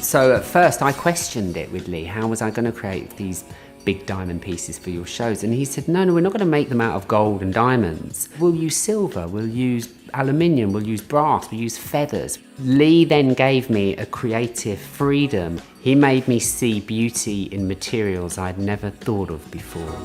So at first I questioned it with Lee. How was I going to create these big diamond pieces for your shows? And he said, no, we're not going to make them out of gold and diamonds. We'll use silver, we'll use aluminium, we'll use brass, we'll use feathers. Lee then gave me a creative freedom. He made me see beauty in materials I'd never thought of before.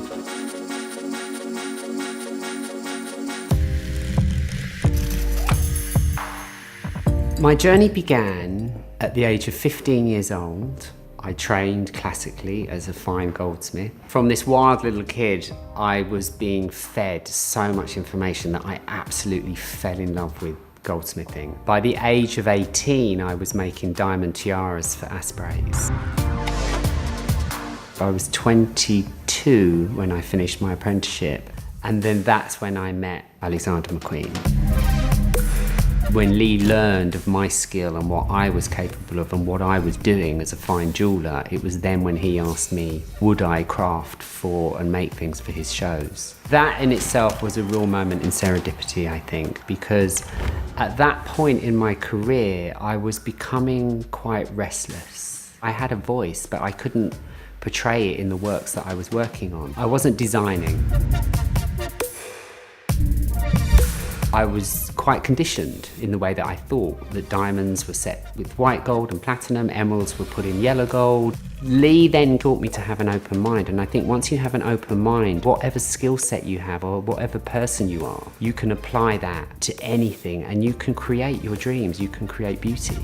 My journey began at the age of 15 years old. I trained classically as a fine goldsmith. From this wild little kid, I was being fed so much information that I absolutely fell in love with goldsmithing. By the age of 18, I was making diamond tiaras for aspreys. I was 22 when I finished my apprenticeship, and then that's when I met Alexander McQueen. When Lee learned of my skill and what I was capable of and what I was doing as a fine jeweller, it was then when he asked me, would I craft for and make things for his shows? That in itself was a real moment in serendipity, I think, because at that point in my career, I was becoming quite restless. I had a voice, but I couldn't portray it in the works that I was working on. I wasn't designing. I was quite conditioned in the way that I thought that diamonds were set with white gold and platinum, emeralds were put in yellow gold. Lee then taught me to have an open mind, and I think once you have an open mind, whatever skill set you have or whatever person you are, you can apply that to anything and you can create your dreams, you can create beauty.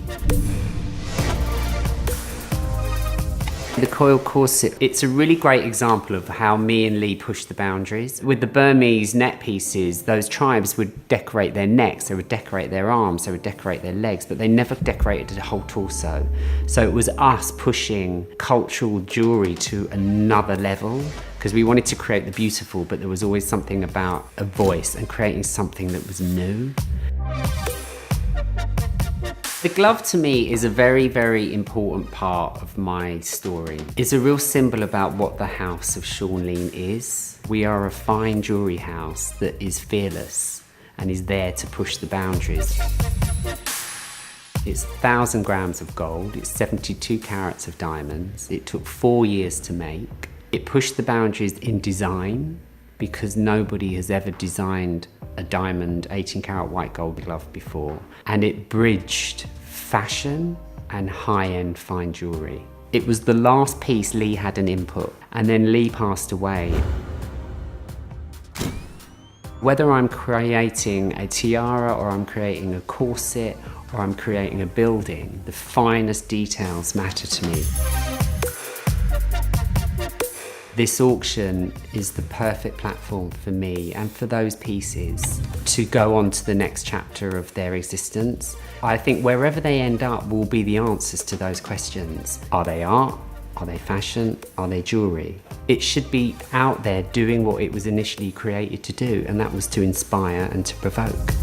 The coil corset, it's a really great example of how me and Lee pushed the boundaries. With the Burmese net pieces, those tribes would decorate their necks, they would decorate their arms, they would decorate their legs, but they never decorated the whole torso. So it was us pushing cultural jewellery to another level, because we wanted to create the beautiful, but there was always something about a voice and creating something that was new. The glove to me is a very, very important part of my story. It's a real symbol about what the house of Shaun Leane is. We are a fine jewellery house that is fearless and is there to push the boundaries. It's 1,000 grams of gold, it's 72 carats of diamonds. It took 4 years to make. It pushed the boundaries in design because nobody has ever designed a diamond 18 karat white gold glove before, and it bridged fashion and high-end fine jewellery. It was the last piece Lee had an input, and then Lee passed away. Whether I'm creating a tiara or I'm creating a corset or I'm creating a building, the finest details matter to me. This auction is the perfect platform for me and for those pieces to go on to the next chapter of their existence. I think wherever they end up will be the answers to those questions. Are they art? Are they fashion? Are they jewellery? It should be out there doing what it was initially created to do, and that was to inspire and to provoke.